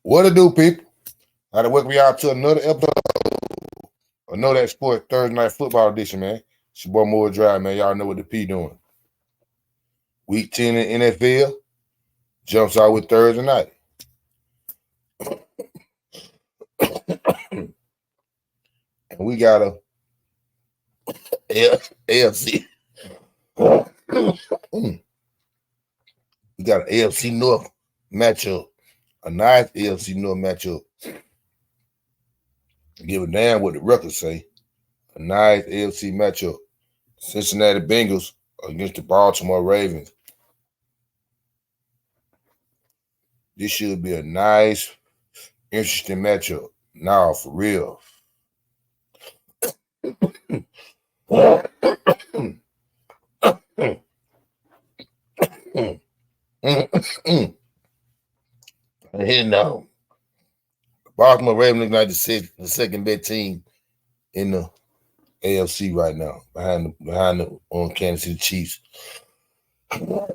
What to do, people? I'd welcome y'all to another episode of Knowdatsports Thursday Night Football Edition, man. It's your boy Moore Drive, man. Y'all know what the P doing. Week 10 in NFL jumps out with Thursday night. And we got a AFC. We got an AFC North matchup. A nice AFC North matchup. Give a damn what the records say. A nice AFC matchup. Cincinnati Bengals against the Baltimore Ravens. This should be a nice, interesting matchup. Nah, for real. And now, Baltimore Ravens look like the second best team in the AFC right now, behind the Kansas City Chiefs. And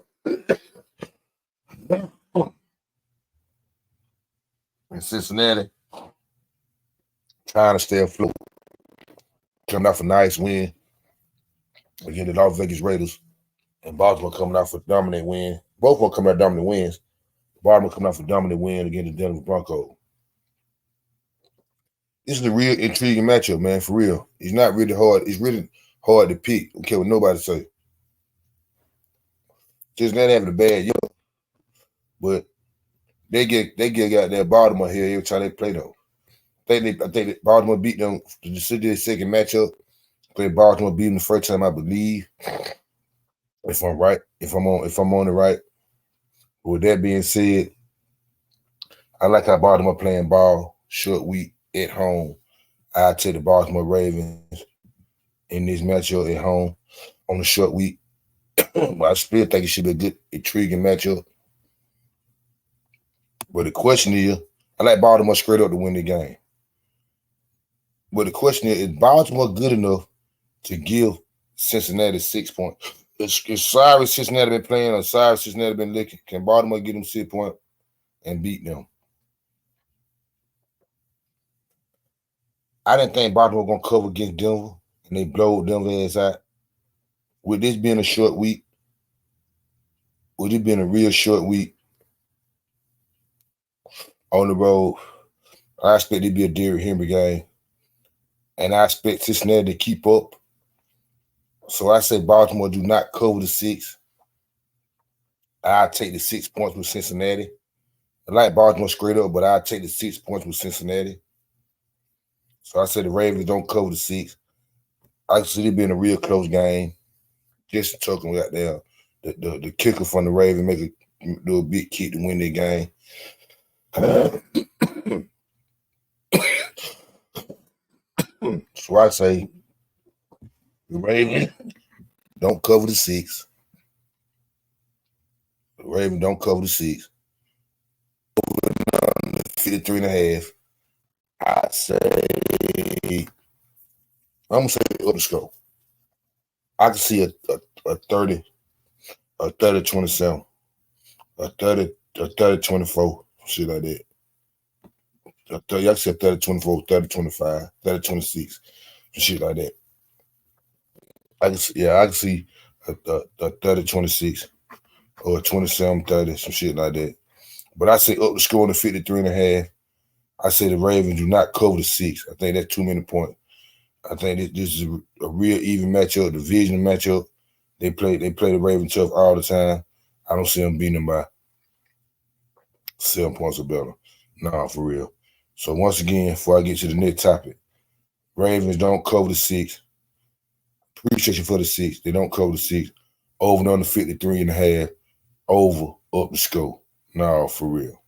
Cincinnati trying to stay afloat. Coming off a nice win against the Las Vegas Raiders. And Baltimore coming off a dominant win. Both of them coming out dominant wins. Baltimore coming off a dominant win against the Denver Broncos. This is a real intriguing matchup, man, for real. It's not really hard. It's really hard to pick. Don't care what nobody say. Cincinnati having a bad year, but they get got their Baltimore here every time they play though. I think that Baltimore beat them to the second matchup. I think Baltimore beat them the first time, I believe. If I'm right, if I'm on the right. With that being said, I like how Baltimore playing ball, short week at home. I take the Baltimore Ravens in this matchup at home on a short week. But I still think it should be a good, intriguing matchup. But the question is, I like Baltimore straight up to win the game. But the question is Baltimore good enough to give Cincinnati 6 points? Is sorry Cincinnati been playing or sorry Cincinnati been licking? Can Baltimore get them 6 points and beat them? I didn't think Baltimore was going to cover against Denver, and they blowed Denver ass out. With this being a short week, with it being a real short week on the road, I expect it to be a Derrick Henry game. And I expect Cincinnati to keep up. So I say Baltimore do not cover the 6. I'll take the 6 points with Cincinnati. I like Baltimore straight up, but I'll take the 6 points with Cincinnati. So I say the Ravens don't cover the 6. I see it being a real close game. Just talking got there. The kicker from the Ravens do a big kick to win the game. So I say the Ravens don't cover the 6. The Ravens don't cover the 6. 53.5. I say I'm gonna say up the score. I can see a 30, a 30-27, a 30-24, shit like that. I can say 30-24, 30-25, 30-26, shit like that. I can see a 30-26 or a 27-30, some shit like that. But I say up the score in the 53.5. I say the Ravens do not cover the 6. I think that's too many points. I think this is a real even matchup, division matchup. They play the Ravens tough all the time. I don't see them beating them by 7 points or better. Nah, for real. So once again, before I get to the next topic, Ravens don't cover the 6. Appreciation for the 6. They don't cover the 6. Over and under 53.5. Over up the score. Nah, for real.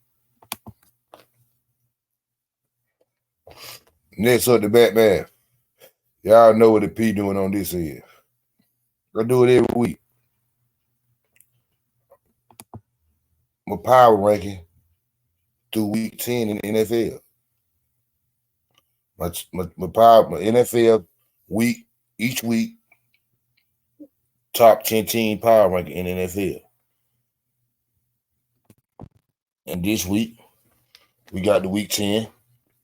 Next up, the Batman. Y'all know what the P doing on this end. I do it every week. My power ranking through week 10 in the NFL. My NFL week, each week, top 10 team power ranking in the NFL. And this week, We got the week 10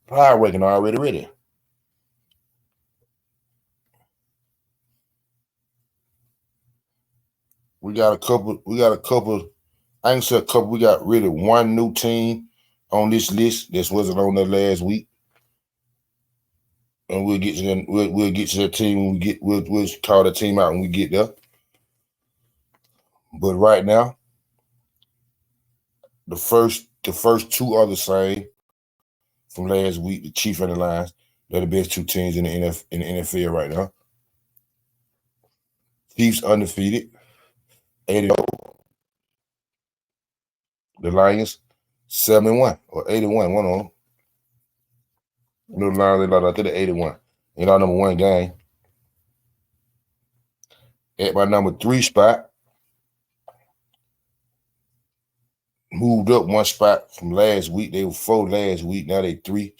power ranking already ready. We got a couple. I can say a couple. We got really one new team on this list that wasn't on there last week, and we'll get to them. We'll get to that team when we get. We'll call the team out when we get there. But right now, the first two are the same from last week. The Chiefs and the Lions. They're the best two teams in the NFL right now. Chiefs undefeated, 80. The Lions 7-1 or 81. One on them. The Lions they lost. I think 81. In our number one game. At my number 3 spot, moved up one spot from last week. They were 4 last week. Now they 3.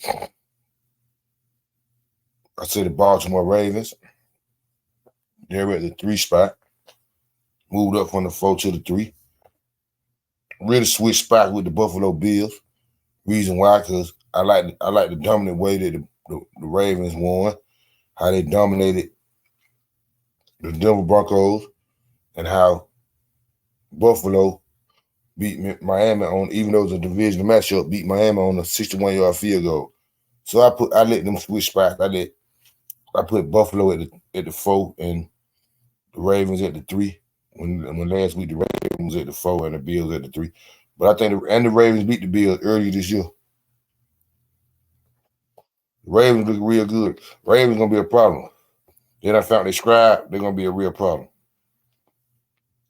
I said the Baltimore Ravens. They're at the 3 spot. Moved up from the 4 to the 3. Really switched spot with the Buffalo Bills. Reason why, because I like the dominant way that the Ravens won, how they dominated the Denver Broncos, and how Buffalo beat Miami on, even though it was a divisional matchup, beat Miami on a 61-yard field goal. So I let them switch spots. I put Buffalo at the 4 and the Ravens at the 3. When last week the Ravens at the 4 and the Bills at the 3. But I think the Ravens beat the Bills earlier this year. The Ravens look real good. Ravens gonna be a problem. Then I found their scribe, they're gonna be a real problem.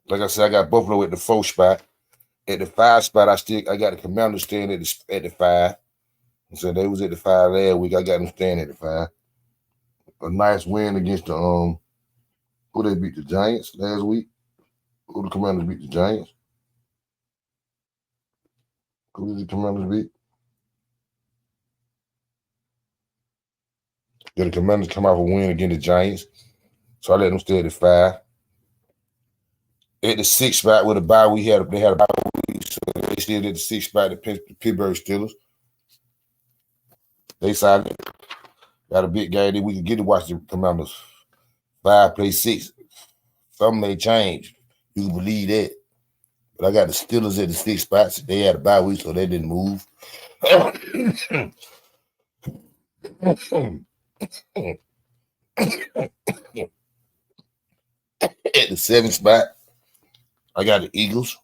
Like I said, I got Buffalo at the 4 spot. At the 5 spot, I got the Commanders staying at the 5. So they was at the 5 last week. I got them staying at the 5. A nice win against the who they beat, the Giants last week. Who the Commanders beat, the Giants? Who did the Commanders beat? Did the Commanders come out with a win against the Giants? So I let them stay at the 5. At the 6 spot with a bye, they had a bye week, so they stayed at the 6 spot, the Pittsburgh Steelers. They signed got a big game that we could get to watch the Commanders. 5 play 6. Something may change. You can believe that. But I got the Steelers at the 6 spots. They had a bye week, so they didn't move. At the 7 spot, I got the Eagles.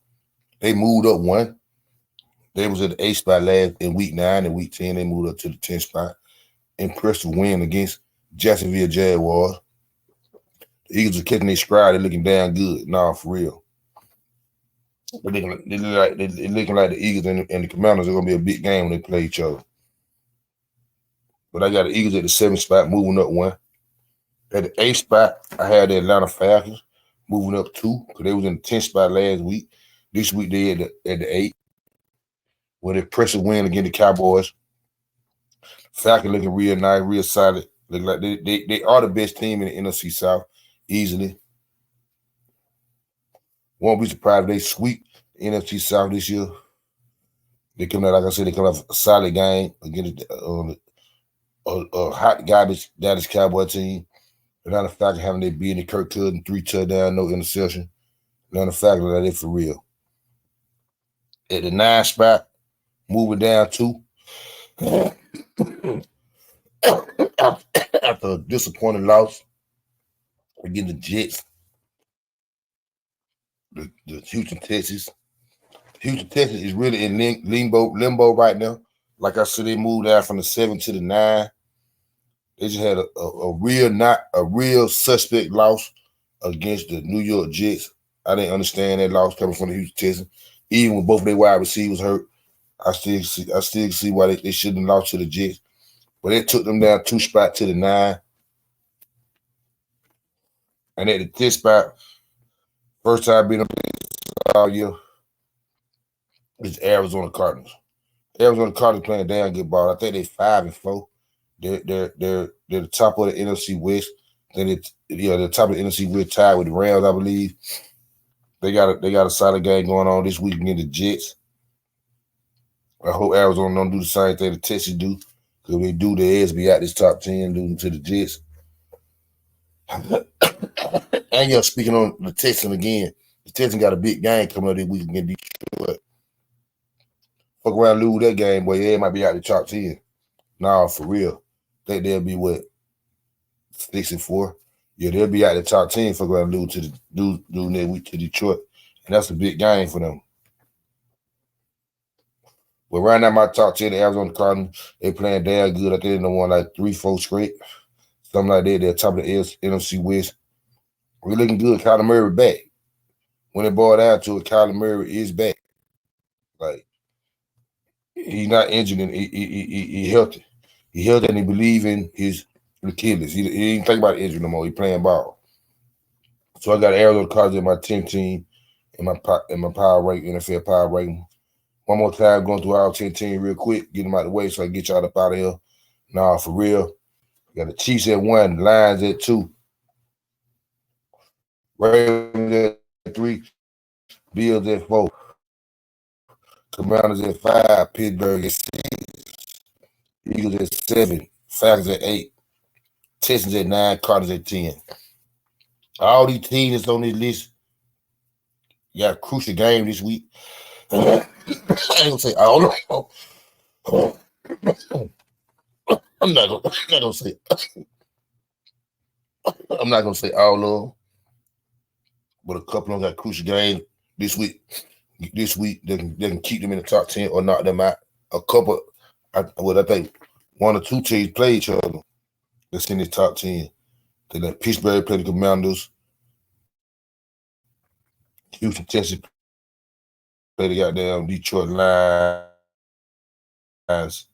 They moved up 1. They was at the 8 spot last in week 9 and week 10. They moved up to the 10 spot. Impressive win against Jacksonville Jaguars. The Eagles are catching their stride. They're looking damn good. Nah, for real. But they're looking like the Eagles and the Commanders are going to be a big game when they play each other. But I got the Eagles at the 7 spot, moving up 1. At the 8 spot, I had the Atlanta Falcons moving up 2 because they was in the 10 spot last week. This week they at the 8 with an impressive win against the Cowboys. Falcons looking real nice, real solid. Look like they are the best team in the NFC South easily. Won't be surprised if they sweep the NFC South this year. They come out, like I said, they come off a solid game against a hot garbage Dallas Cowboy team. Atlanta Falcons having their beating Kirk Cousins, 3 touchdowns, no interception. Atlanta Falcons are there for real. At the 9 spot, moving down 2. After a disappointing loss against the Jets, the Houston Texans. Houston Texans is really in limbo right now. Like I said, they moved out from the 7 to the 9. They just had a real suspect loss against the New York Jets. I didn't understand that loss coming from the Houston Texans. Even when both their wide receivers hurt, I still see why they shouldn't have lost to the Jets. But it took them down 2 spots to the 9. And at the 10th spot, first time being all year, it's Arizona Cardinals. Arizona Cardinals playing damn good ball. I think they're 5-4. They're the top of the NFC West. They're the top of the NFC West, tied with the Rams, I believe. They got a solid game going on this week against the Jets. I hope Arizona don't do the same thing the Texas do. Because if they do, their ass be out this top 10, losing to the Jets. And yeah, speaking on the Texans again, the Texans got a big game coming up this week against Detroit. Fuck around, lose that game, boy. Yeah, it might be out the top 10. Nah, for real. Think they'll be what? 6-4. Yeah, they'll be out the top 10 for going to lose to the losing that week to Detroit. And that's a big game for them. But right now, my top 10, the Arizona Cardinals, they playing damn good. I think they won like 3-4 straight. Something like that. They're top of the NFC West. We're looking good. Kyler Murray back. When it boiled down to it, Kyler Murray is back. Like, he's not injured and he healthy. He healthy and he believe in his Achilles. He ain't think about injury no more. He playing ball. So I got Arizona Cardinals in my 10 team in my power ranking, NFL power ranking. One more time, going through our 10 team real quick, get them out of the way so I can get y'all up out of here. Nah, for real. Got the Chiefs at 1, Lions at 2, Ravens at 3, Bills at 4, Commanders at 5, Pittsburgh at 6, Eagles at 7, Falcons at 8, Texans at 9, Cardinals at 10. All these teams that's on this list got a crucial game this week. I ain't gonna say all of them. I'm not gonna say all of them, but a couple of them got crucial games this week. This week they can keep them in the top 10 or knock them out. A couple, I think 1 or 2 teams play each other that's in the top 10. They let Pittsburgh play the Commanders. Houston, Texas play the goddamn Detroit Lions.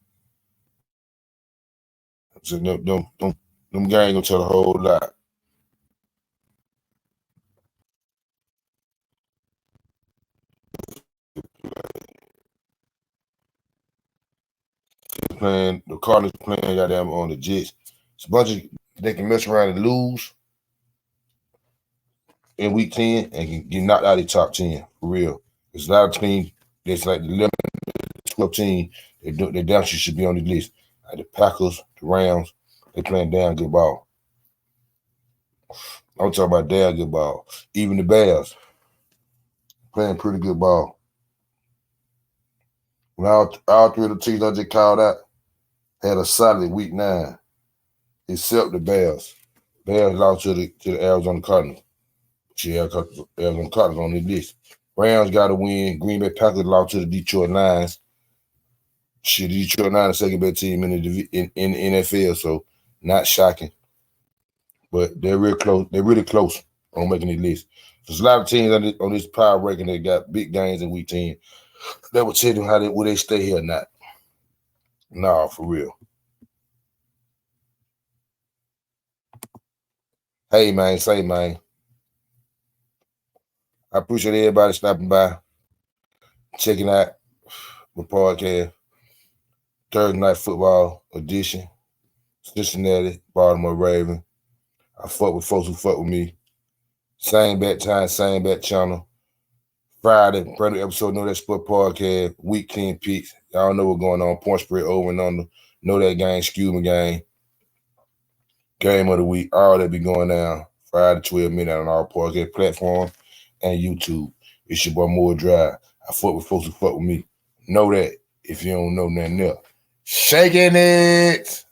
So them games gonna tell a whole lot. Playing the Cardinals playing goddamn on the Jets. It's a bunch of they can mess around and lose in week 10 and can get knocked out of the top 10 for real. There's a lot of teams that's like the 11, 12 team. They damn sure should be on the list. Like the Packers, the Rams, they playing damn good ball. I'm talking about damn good ball. Even the Bears playing pretty good ball. When all 3 of the teams I just called out had a solid week 9, except the Bears. Bears lost to the Arizona Cardinals. Arizona Cardinals on the list. Rams got to win. Green Bay Packers lost to the Detroit Lions. The Detroit Lions second best team in the NFL, so not shocking. But they're real close. They're really close on making the list. There's a lot of teams on this power ranking that got big games in week 10. That will tell them will they stay here or not. Nah, for real. Hey, man, say, man. I appreciate everybody stopping by, checking out the podcast. Thursday Night Football edition. Cincinnati, Baltimore Ravens. I fuck with folks who fuck with me. Same bat time, same bat channel. Friday, brand new episode, Knowdatsports podcast, week 10 picks. Y'all know what's going on. Point spread over and under. Know that game, scuba game. Game of the week. All that be going down. Friday, 12 midnight on our podcast platform and YouTube. It's your boy More Drive. I fuck with folks who fuck with me. Know that if you don't know nothing else. Shaking it.